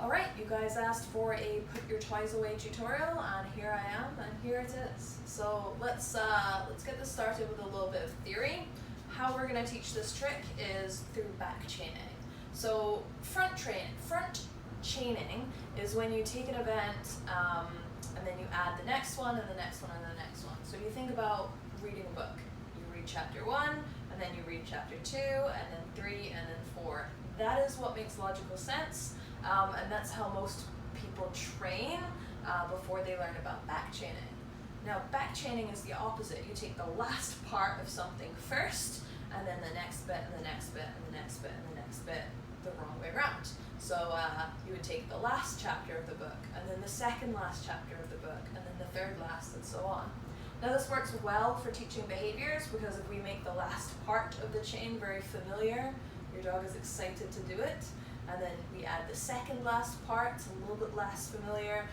Alright, you guys asked for a put your toys away tutorial, and here I am, and here it is. So let's get this started with a little bit of theory. How we're going to teach this trick is through back chaining. So front chaining is when you take an event and then you add the next one and the next one and the next one. So you think about reading a book. You read chapter 1, and then you read chapter 2, and then 3, and then 4. That is what makes logical sense. And that's how most people train before they learn about back chaining. Now, back chaining is the opposite. You take the last part of something first, and then the next bit, and the next bit, and the next bit, and the next bit, the wrong way around. So you would take the last chapter of the book, and then the second last chapter of the book, and then the third last, and so on. Now, this works well for teaching behaviors, because if we make the last part of the chain very familiar, your dog is excited to do it. And then we add the second last part, it's a little bit less familiar,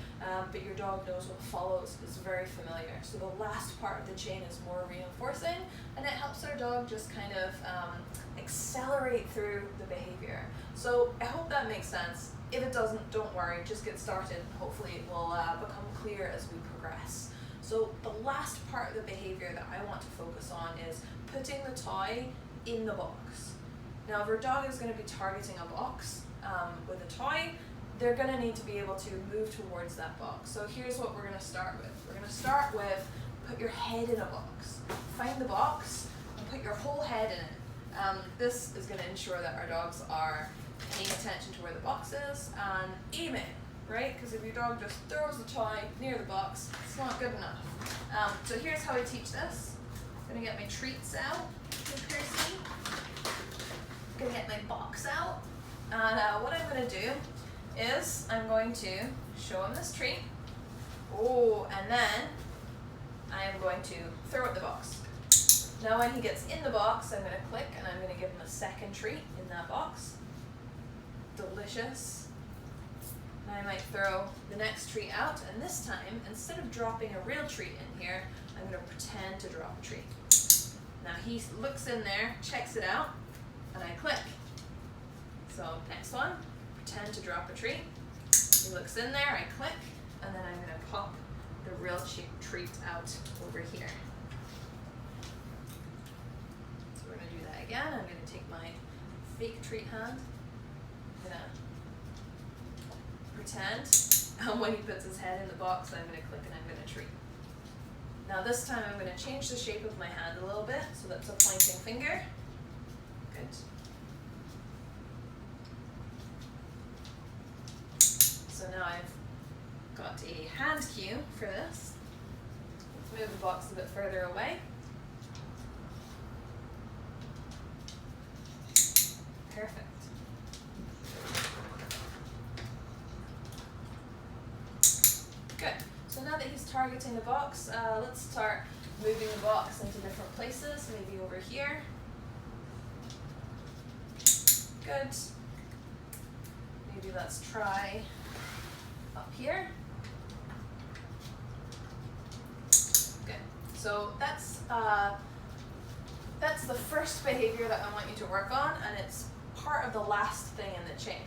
but your dog knows what follows, is very familiar. So the last part of the chain is more reinforcing, and it helps our dog just kind of accelerate through the behavior. So I hope that makes sense. If it doesn't, don't worry, just get started. Hopefully it will become clear as we progress. So the last part of the behavior that I want to focus on is putting the toy in the box. Now, if our dog is going to be targeting a box with a toy, they're going to need to be able to move towards that box. So here's what we're going to start with. We're going to start with put your head in a box. Find the box and put your whole head in it. This is going to ensure that our dogs are paying attention to where the box is and aiming, right? Because if your dog just throws the toy near the box, it's not good enough. So here's how I teach this. I'm going to get my treats out. Percy. I'm going to get my box out, and what I'm going to do is I'm going to show him this treat. Oh, and then I am going to throw it the box. Now when he gets in the box, I'm going to click and I'm going to give him a second treat in that box. Delicious. Now I might throw the next treat out, and this time, instead of dropping a real treat in here, I'm going to pretend to drop a treat. Now he looks in there, checks it out, and I click. So next one, pretend to drop a treat. He looks in there, I click, and then I'm going to pop the real treat out over here. So we're going to do that again. I'm going to take my fake treat hand. I'm going to pretend, and when he puts his head in the box, I'm going to click and I'm going to treat. Now this time I'm going to change the shape of my hand a little bit, so that's a pointing finger. Good. So now I've got a hand cue for this. Let's move the box a bit further away. Perfect. Good. So now that he's targeting the box, let's start moving the box into different places, maybe over here. Good. Maybe let's try up here. Good. So that's the first behavior that I want you to work on, and it's part of the last thing in the chain.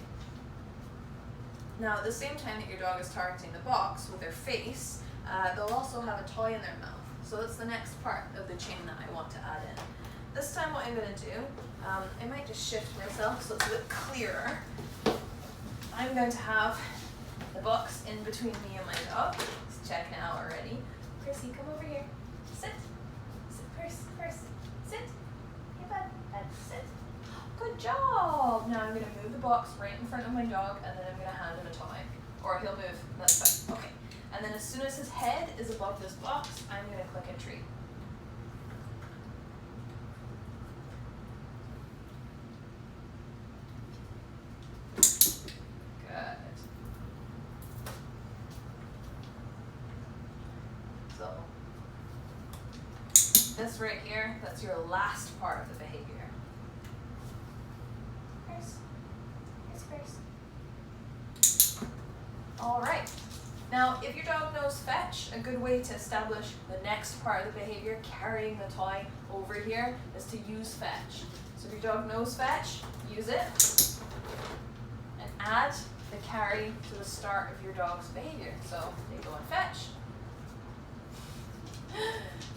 Now, at the same time that your dog is targeting the box with their face, they'll also have a toy in their mouth. So that's the next part of the chain that I want to add in. This time what I'm going to do, I might just shift myself so it's a bit clearer. I'm going to have the box in between me and my dog. He's checking out already. Percy, come over here. Sit. Sit, Percy. Sit. Hey, bud. Sit. Good job. Now I'm going to move the box right in front of my dog, and then I'm going to hand him a toy. Or he'll move. That's fine. Okay. And then as soon as his head is above this box, I'm going to click and treat. This right here, that's your last part of the behavior. All right. Now, if your dog knows fetch, a good way to establish the next part of the behavior, carrying the toy over here, is to use fetch. So if your dog knows fetch, use it, and add the carry to the start of your dog's behavior. So they go and fetch.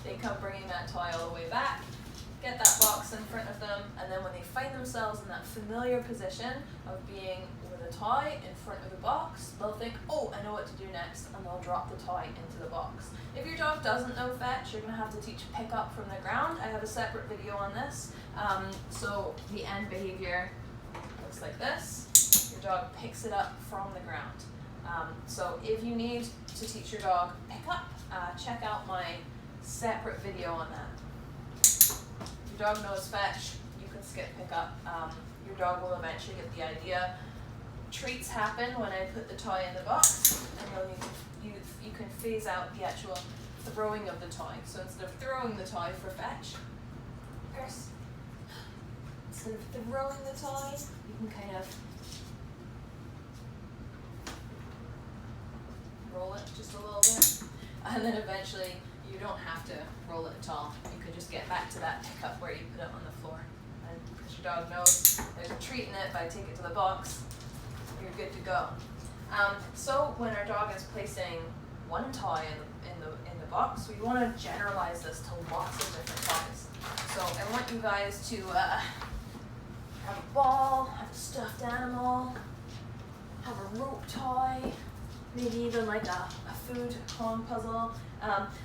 They come bringing that toy all the way back, get that box in front of them, and then when they find themselves in that familiar position of being with a toy in front of the box, they'll think, oh, I know what to do next, and they'll drop the toy into the box. If your dog doesn't know fetch, you're going to have to teach pick up from the ground. I have a separate video on this. So the end behavior looks like this. Your dog picks it up from the ground. So if you need to teach your dog pick up, check out my separate video on that. If your dog knows fetch, you can skip pick up. Your dog will eventually get the idea. Treats happen when I put the toy in the box, and you can phase out the actual throwing of the toy. So instead of throwing the toy for fetch, instead of throwing the toy, you can kind of roll it just a little bit, and then eventually you don't have to roll it at all. You can just get back to that pickup where you put it on the floor. And because your dog knows there's a treat in it, if I take it to the box, you're good to go. So when our dog is placing one toy in the box, we want to generalize this to lots of different toys. So I want you guys to have a ball, have a stuffed animal, have a rope toy, maybe even like a food Kong puzzle,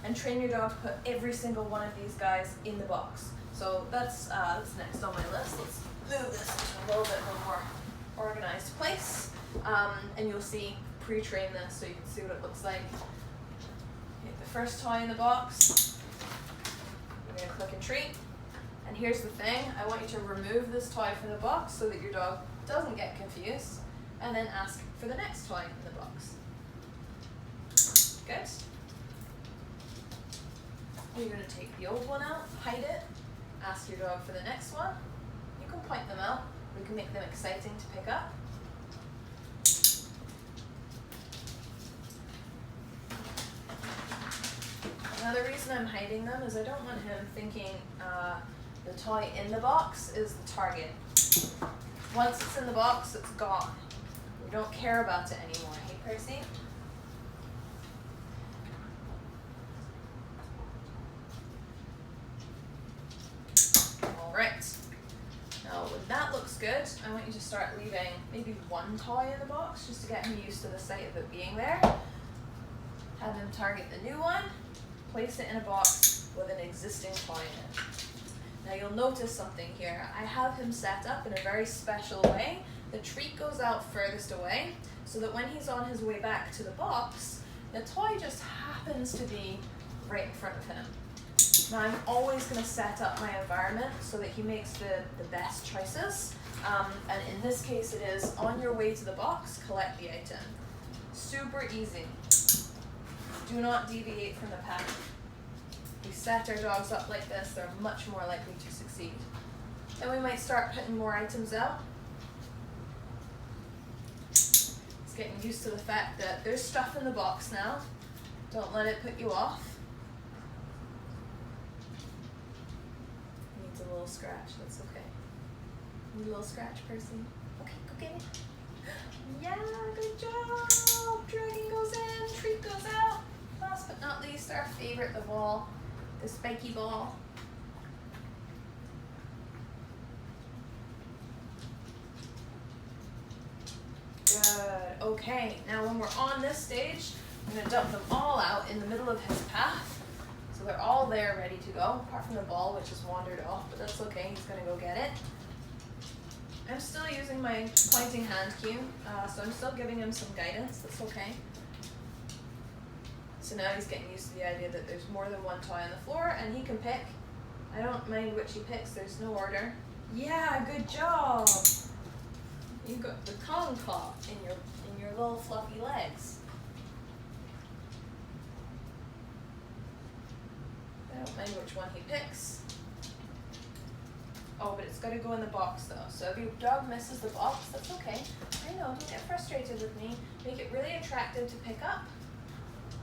and train your dog to put every single one of these guys in the box. So that's next on my list. Let's move this into a little bit of a more organized place, and you'll see pre-train this so you can see what it looks like. Get the first toy in the box. You're going to click and treat. And here's the thing, I want you to remove this toy from the box so that your dog doesn't get confused, and then ask for the next toy in the box. Good. You're going to take the old one out, hide it, ask your dog for the next one. You can point them out. We can make them exciting to pick up. Another reason I'm hiding them is I don't want him thinking the toy in the box is the target. Once it's in the box, it's gone. We don't care about it anymore. Hey, Percy? Alright. Now, when that looks good, I want you to start leaving maybe one toy in the box just to get him used to the sight of it being there. Have him target the new one, place it in a box with an existing toy in it. Now you'll notice something here. I have him set up in a very special way. The treat goes out furthest away so that when he's on his way back to the box, the toy just happens to be right in front of him. Now I'm always going to set up my environment so that he makes the best choices. And in this case it is on your way to the box, collect the item. Super easy. Do not deviate from the pattern. We set our dogs up like this, they're much more likely to succeed. Then we might start putting more items out. It's getting used to the fact that there's stuff in the box now. Don't let it put you off. Needs a little scratch, that's okay. Need a little scratch, Percy? Okay, go get it. Yeah, good job! Dragon goes in, treat goes out. Last but not least, our favorite of all, the spiky ball. Good. Okay, now when we're on this stage, I'm going to dump them all out in the middle of his path. So they're all there ready to go, apart from the ball, which has wandered off, but that's okay, he's going to go get it. I'm still using my pointing hand cue, so I'm still giving him some guidance, that's okay. So now he's getting used to the idea that there's more than one toy on the floor, and he can pick. I don't mind which he picks, there's no order. Yeah, good job! You got the Kong claw in your little fluffy legs. I don't mind which one he picks. Oh, but it's got to go in the box though. So if your dog misses the box, that's okay. I know, don't get frustrated with me. Make it really attractive to pick up.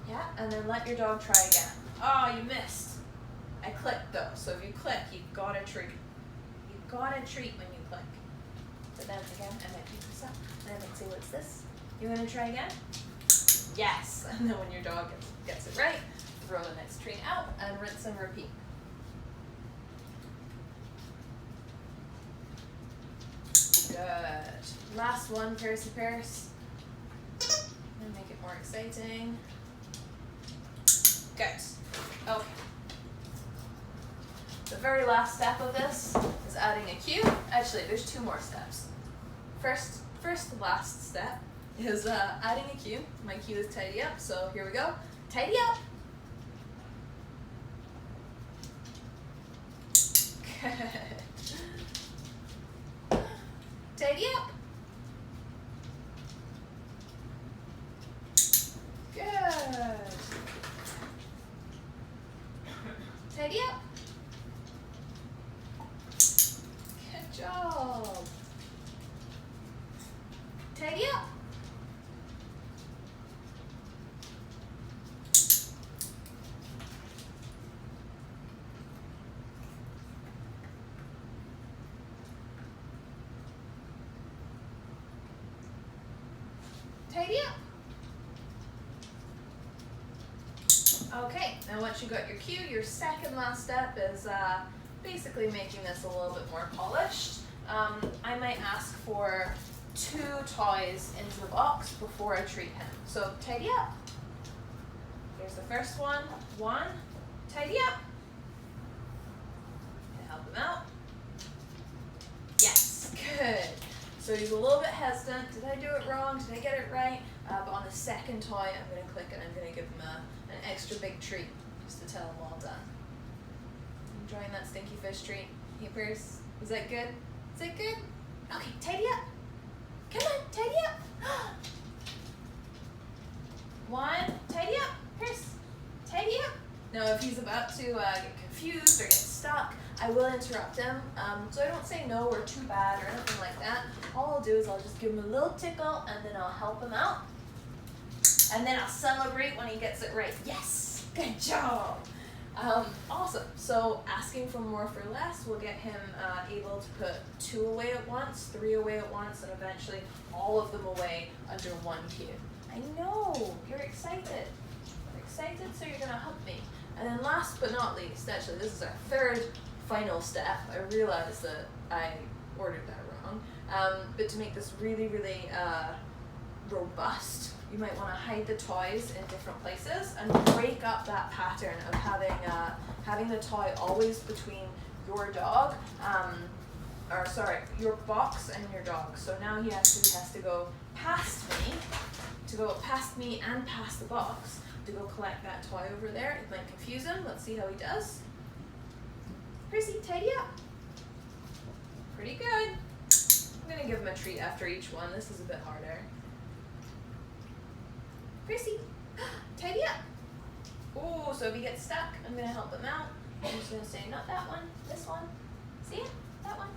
Yeah, and then let your dog try again. Oh, you missed. I clicked though, so if you click, you've got a treat. You've got a treat when you click. But then again, I might pick this up, and I might say, what's this? You want to try again? Yes. And then when your dog gets it right, throw the next treat out and rinse and repeat. Good. Last one, Piercy Pierce. And make it more exciting. Good. Okay. The very last step of this is adding a cue. Actually, there's 2 more steps. First last step is adding a cue. My cue is tidy up, so here we go. Tidy up. Good. Tidy up. Good. Tidy up. Good job. Tidy up. Tidy up. Okay, and once you got your cue, your second last step is basically making this a little bit more polished. I might ask for 2 toys into the box before I treat him. So tidy up. Here's the first one. 1, tidy up. Gonna help him out. Yes, good. So he's a little bit hesitant. Did I do it wrong? Did I get it right? But on the second toy, I'm going to click and I'm going to give him an extra big treat just to tell him well done. Enjoying that stinky fish treat? Hey, Pierce, is that good? Is it good? Okay, tidy up. Come on, tidy up. 1, tidy up. Pierce, tidy up. Now, if he's about to get confused or get stuck, I will interrupt him. So I don't say no or too bad or anything like that. All I'll do is I'll just give him a little tickle and then I'll help him out. And then I'll celebrate when he gets it right. Yes, good job. Awesome. So asking for more for less will get him able to put 2 away at once, 3 away at once, and eventually all of them away under 1 cue. I know, you're excited. You're excited, so you're gonna help me. And then last but not least, actually this is our 3rd final step. I realized that I ordered that wrong. But to make this really, really robust, you might want to hide the toys in different places and break up that pattern of having the toy always between your dog, your box and your dog. So now he actually has to go past me and past the box to go collect that toy over there. It might confuse him. Let's see how he does. Percy, tidy up. Pretty good. I'm going to give him a treat after each one. This is a bit harder. Percy, tidy up. Oh, so if he gets stuck, I'm going to help him out. I'm just going to say, not that one, this one. See it? That one.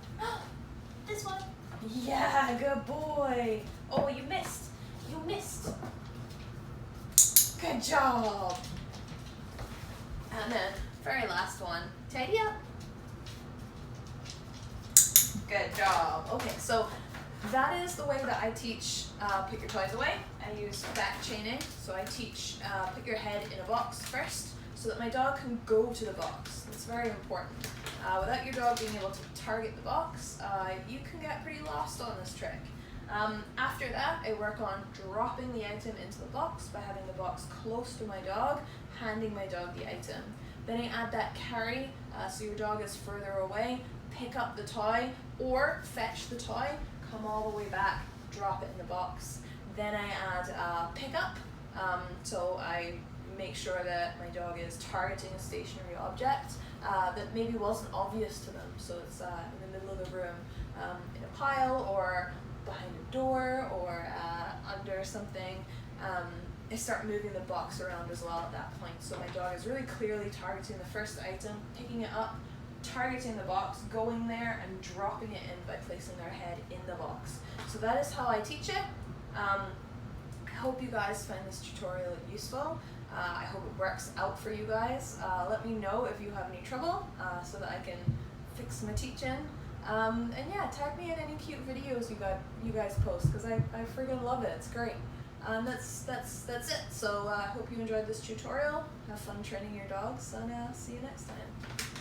This one. Yeah, good boy. Oh, you missed. You missed. Good job. And then, very last one, tidy up. Good job. Okay, so that is the way that I teach put your toys away. I use back chaining. So I teach put your head in a box first so that my dog can go to the box. That's very important. Without your dog being able to target the box, you can get pretty lost on this trick. After that, I work on dropping the item into the box by having the box close to my dog, handing my dog the item. Then I add that carry, so your dog is further away, pick up the toy, or fetch the toy, come all the way back, drop it in the box. Then I add pick up, so I make sure that my dog is targeting a stationary object that maybe wasn't obvious to them. So it's in the middle of the room, in a pile, or behind a door, or under something. I start moving the box around as well at that point. So my dog is really clearly targeting the first item, picking it up, targeting the box, going there and dropping it in by placing their head in the box. So that is how I teach it. I hope you guys find this tutorial useful. I hope it works out for you guys. Let me know if you have any trouble so that I can fix my teaching. And yeah, tag me in any cute videos you guys post, because I friggin' love it. It's great. That's it. So I hope you enjoyed this tutorial. Have fun training your dogs, and see you next time.